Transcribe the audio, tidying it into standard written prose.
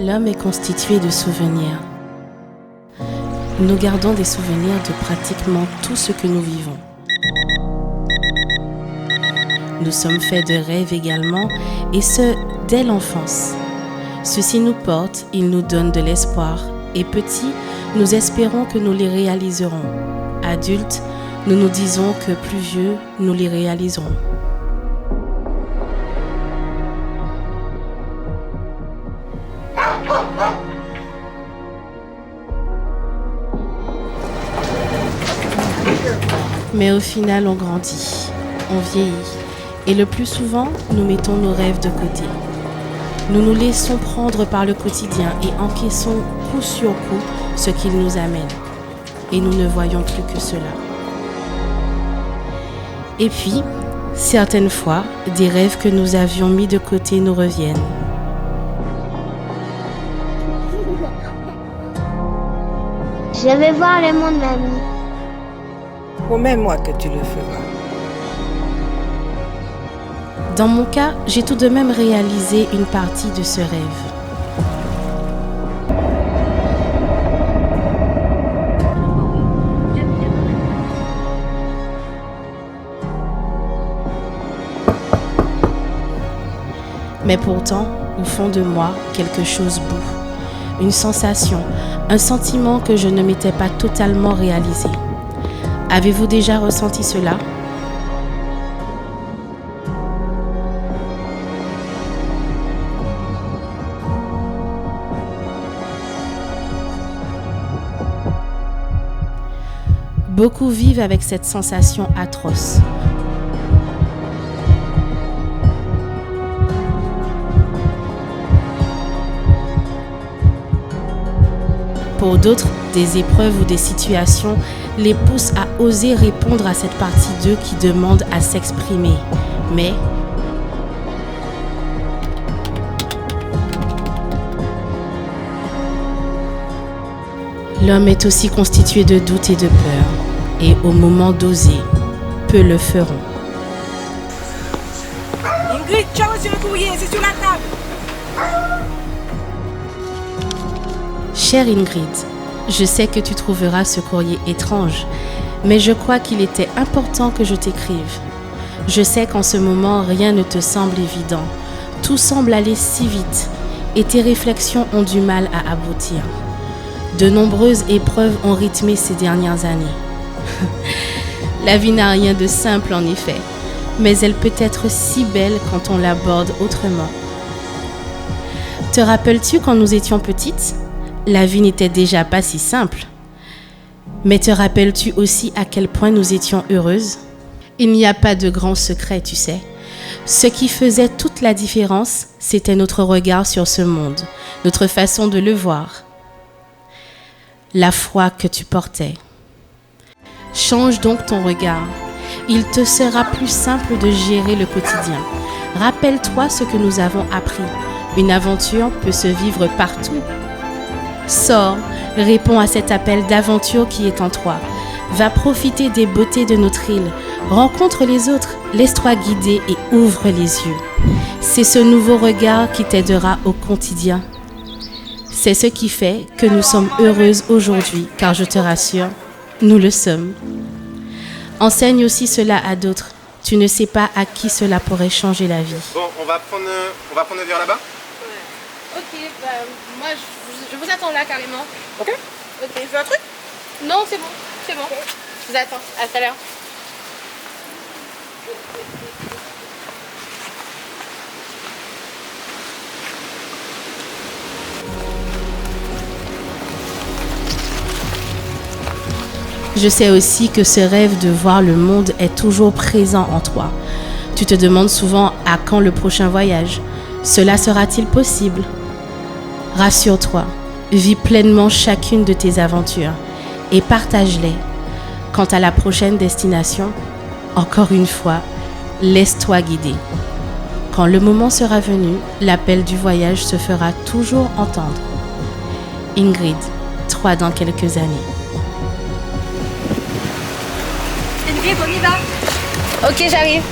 L'homme est constitué de souvenirs. Nous gardons des souvenirs de pratiquement tout ce que nous vivons. Nous sommes faits de rêves également, et ce, dès l'enfance. Ceux-ci nous portent, ils nous donnent de l'espoir, et petits, nous espérons que nous les réaliserons. Adultes, nous nous disons que plus vieux, nous les réaliserons. Mais au final, on grandit, on vieillit, et le plus souvent, nous mettons nos rêves de côté. Nous nous laissons prendre par le quotidien et encaissons coup sur coup ce qu'il nous amène. Et nous ne voyons plus que cela. Et puis, certaines fois, des rêves que nous avions mis de côté nous reviennent. Je vais voir le monde, mamie. Promets-moi que tu le feras. Dans mon cas, j'ai tout de même réalisé une partie de ce rêve. Mais pourtant, au fond de moi, quelque chose bout. Une sensation, un sentiment que je ne m'étais pas totalement réalisé. Avez-vous déjà ressenti cela ? Beaucoup vivent avec cette sensation atroce. Pour d'autres, des épreuves ou des situations les poussent à oser répondre à cette partie d'eux qui demande à s'exprimer. Mais l'homme est aussi constitué de doutes et de peur. Et au moment d'oser, peu le feront. Ingrid, tu as reçu le courrier, c'est sur la table. Chère Ingrid, je sais que tu trouveras ce courrier étrange, mais je crois qu'il était important que je t'écrive. Je sais qu'en ce moment, rien ne te semble évident. Tout semble aller si vite et tes réflexions ont du mal à aboutir. De nombreuses épreuves ont rythmé ces dernières années. La vie n'a rien de simple en effet, mais elle peut être si belle quand on l'aborde autrement. Te rappelles-tu quand nous étions petites ? La vie n'était déjà pas si simple. Mais te rappelles-tu aussi à quel point nous étions heureuses ? Il n'y a pas de grand secret, tu sais. Ce qui faisait toute la différence, c'était notre regard sur ce monde, notre façon de le voir. La foi que tu portais. Change donc ton regard. Il te sera plus simple de gérer le quotidien. Rappelle-toi ce que nous avons appris. Une aventure peut se vivre partout. Sors, réponds à cet appel d'aventure qui est en toi. Va profiter des beautés de notre île. Rencontre les autres, laisse-toi guider et ouvre les yeux. C'est ce nouveau regard qui t'aidera au quotidien. C'est ce qui fait que nous sommes heureuses aujourd'hui, car je te rassure, nous le sommes. Enseigne aussi cela à d'autres. Tu ne sais pas à qui cela pourrait changer la vie. Bon, on va prendre le verre là-bas. Ouais. Ok, bah moi je vous attends là carrément. Ok. Ok. Tu veux un truc? Non, c'est bon, c'est bon. Okay. Je vous attends. À tout à l'heure. Je sais aussi que ce rêve de voir le monde est toujours présent en toi. Tu te demandes souvent à quand le prochain voyage. Cela sera-t-il possible ? Rassure-toi, vis pleinement chacune de tes aventures et partage-les. Quant à la prochaine destination, encore une fois, laisse-toi guider. Quand le moment sera venu, l'appel du voyage se fera toujours entendre. Ingrid, 3 dans quelques années. Ingrid, on y va. Ok, j'arrive.